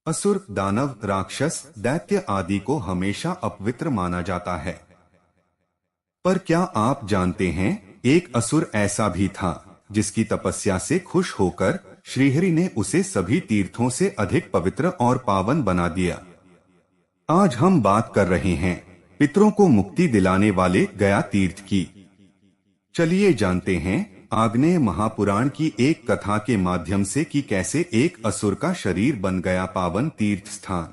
असुर, दानव, राक्षस, दैत्य आदि को हमेशा अपवित्र माना जाता है। पर क्या आप जानते हैं, एक असुर ऐसा भी था जिसकी तपस्या से खुश होकर श्रीहरि ने उसे सभी तीर्थों से अधिक पवित्र और पावन बना दिया। आज हम बात कर रहे हैं पितरों को मुक्ति दिलाने वाले गया तीर्थ की। चलिए जानते हैं आग्नेय महापुराण की एक कथा के माध्यम से कि कैसे एक असुर का शरीर बन गया पावन तीर्थ स्थान।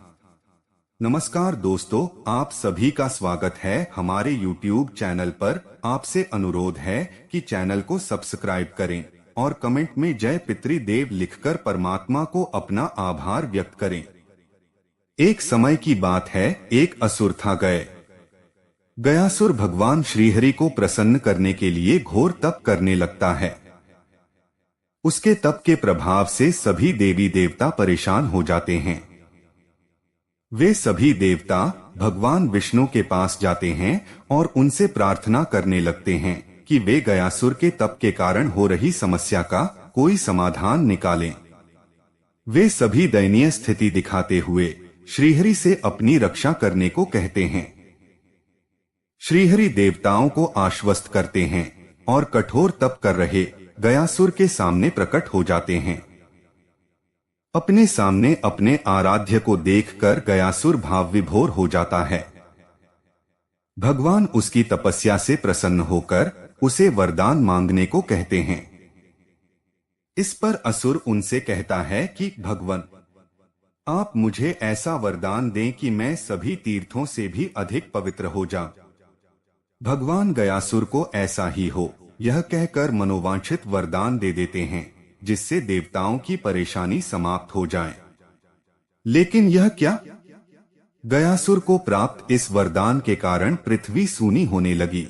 नमस्कार दोस्तों, आप सभी का स्वागत है हमारे YouTube चैनल पर। आपसे अनुरोध है कि चैनल को सब्सक्राइब करें और कमेंट में जय पितृदेव लिखकर परमात्मा को अपना आभार व्यक्त करें। एक समय की बात है, एक असुर था गयासुर भगवान श्रीहरि को प्रसन्न करने के लिए घोर तप करने लगता है। उसके तप के प्रभाव से सभी देवी देवता परेशान हो जाते हैं। वे सभी देवता भगवान विष्णु के पास जाते हैं और उनसे प्रार्थना करने लगते हैं कि वे गयासुर के तप के कारण हो रही समस्या का कोई समाधान निकालें। वे सभी दयनीय स्थिति दिखाते हुए श्रीहरि से अपनी रक्षा करने को कहते हैं। श्रीहरि देवताओं को आश्वस्त करते हैं और कठोर तप कर रहे गयासुर के सामने प्रकट हो जाते हैं। अपने सामने अपने आराध्य को देखकर गयासुर भाव विभोर हो जाता है। भगवान उसकी तपस्या से प्रसन्न होकर उसे वरदान मांगने को कहते हैं। इस पर असुर उनसे कहता है कि भगवान, आप मुझे ऐसा वरदान दें कि मैं सभी तीर्थों से भी अधिक पवित्र हो जाऊं। भगवान गयासुर को ऐसा ही हो, यह कहकर मनोवांछित वरदान दे देते हैं जिससे देवताओं की परेशानी समाप्त हो जाए। लेकिन यह क्या? गयासुर को प्राप्त इस वरदान के कारण पृथ्वी सूनी होने लगी।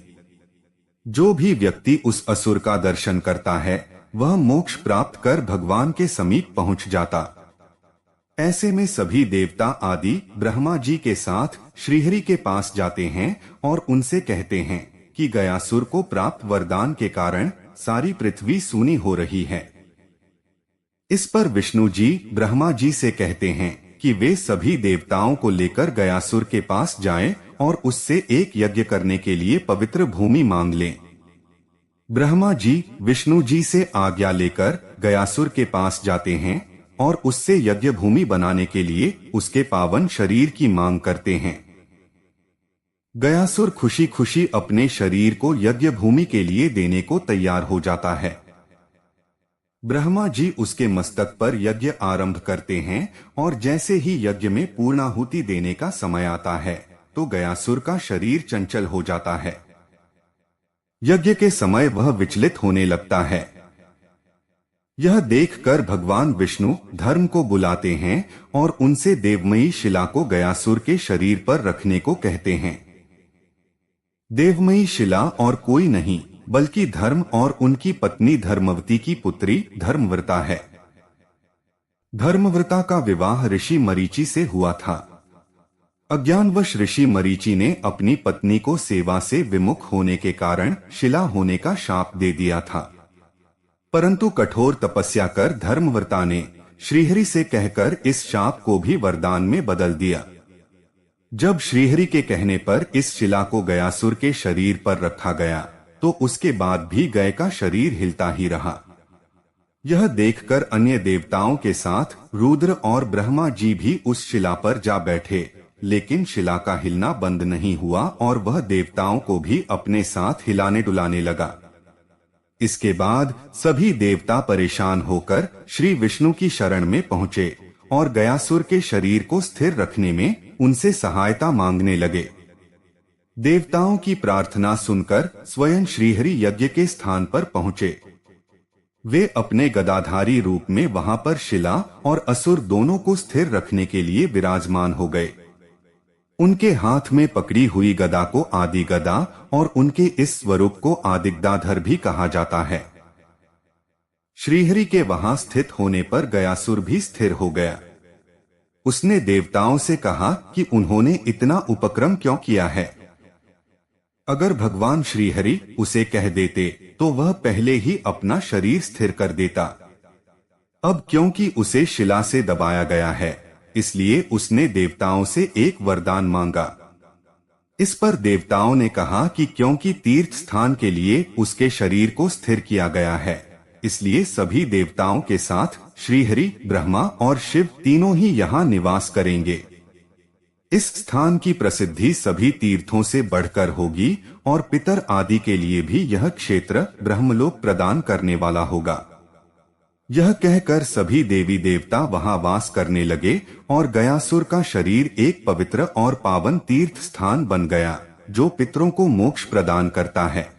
जो भी व्यक्ति उस असुर का दर्शन करता है वह मोक्ष प्राप्त कर भगवान के समीप पहुंच जाता। ऐसे में सभी देवता आदि ब्रह्मा जी के साथ श्रीहरि के पास जाते हैं और उनसे कहते हैं कि गयासुर को प्राप्त वरदान के कारण सारी पृथ्वी सूनी हो रही है। इस पर विष्णु जी ब्रह्मा जी से कहते हैं कि वे सभी देवताओं को लेकर गयासुर के पास जाएं और उससे एक यज्ञ करने के लिए पवित्र भूमि मांग लें। ब्रह्मा जी विष्णु जी से आज्ञा लेकर गयासुर के पास जाते हैं और उससे यज्ञ भूमि बनाने के लिए उसके पावन शरीर की मांग करते हैं। गयासुर खुशी खुशी अपने शरीर को यज्ञ भूमि के लिए देने को तैयार हो जाता है। ब्रह्मा जी उसके मस्तक पर यज्ञ आरंभ करते हैं और जैसे ही यज्ञ में पूर्णाहुति देने का समय आता है तो गयासुर का शरीर चंचल हो जाता है। यज्ञ के समय वह विचलित होने लगता है। यह देखकर भगवान विष्णु धर्म को बुलाते हैं और उनसे देवमयी शिला को गयासुर के शरीर पर रखने को कहते हैं। देवमयी शिला और कोई नहीं बल्कि धर्म और उनकी पत्नी धर्मवती की पुत्री धर्मव्रता है। धर्मव्रता का विवाह ऋषि मरीचि से हुआ था। अज्ञानवश ऋषि मरीचि ने अपनी पत्नी को सेवा से विमुख होने के कारण शिला होने का शाप दे दिया था। परंतु कठोर तपस्या कर धर्मव्रता ने श्रीहरि से कहकर इस शाप को भी वरदान में बदल दिया। जब श्रीहरि के कहने पर इस शिला को गयासुर के शरीर पर रखा गया तो उसके बाद भी गय का शरीर हिलता ही रहा। यह देखकर अन्य देवताओं के साथ रुद्र और ब्रह्मा जी भी उस शिला पर जा बैठे, लेकिन शिला का हिलना बंद नहीं हुआ और वह देवताओं को भी अपने साथ हिलाने डुलाने लगा। इसके बाद सभी देवता परेशान होकर श्री विष्णु की शरण में पहुँचे और गयासुर के शरीर को स्थिर रखने में उनसे सहायता मांगने लगे। देवताओं की प्रार्थना सुनकर स्वयं श्रीहरि यज्ञ के स्थान पर पहुँचे। वे अपने गदाधारी रूप में वहां पर शिला और असुर दोनों को स्थिर रखने के लिए विराजमान हो गए। उनके हाथ में पकड़ी हुई गदा को आदि गदा और उनके इस स्वरूप को आदिगदाधर भी कहा जाता है। श्रीहरि के वहां स्थित होने पर गयासुर भी स्थिर हो गया। उसने देवताओं से कहा कि उन्होंने इतना उपक्रम क्यों किया है। अगर भगवान श्रीहरि उसे कह देते तो वह पहले ही अपना शरीर स्थिर कर देता। अब क्योंकि उसे शिला से दबाया गया है इसलिए उसने देवताओं से एक वरदान मांगा। इस पर देवताओं ने कहा कि क्योंकि तीर्थ स्थान के लिए उसके शरीर को स्थिर किया गया है, इसलिए सभी देवताओं के साथ श्रीहरि, ब्रह्मा और शिव तीनों ही यहाँ निवास करेंगे। इस स्थान की प्रसिद्धि सभी तीर्थों से बढ़कर होगी और पितर आदि के लिए भी यह क्षेत्र ब्रह्मलोक प्रदान करने वाला होगा। यह कहकर सभी देवी देवता वहां वास करने लगे और गयासुर का शरीर एक पवित्र और पावन तीर्थ स्थान बन गया, जो पितरों को मोक्ष प्रदान करता है।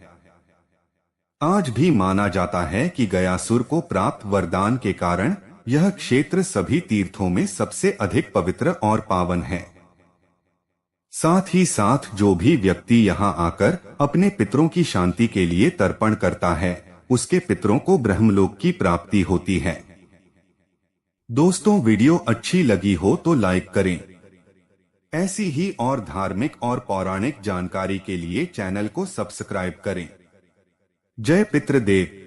आज भी माना जाता है कि गयासुर को प्राप्त वरदान के कारण यह क्षेत्र सभी तीर्थों में सबसे अधिक पवित्र और पावन है। साथ ही साथ जो भी व्यक्ति यहाँ आकर अपने पितरों की शांति के लिए तर्पण करता है, उसके पितरों को ब्रह्मलोक की प्राप्ति होती है। दोस्तों, वीडियो अच्छी लगी हो तो लाइक करें। ऐसी ही और धार्मिक और पौराणिक जानकारी के लिए चैनल को सब्सक्राइब करें। जय पितृदेव।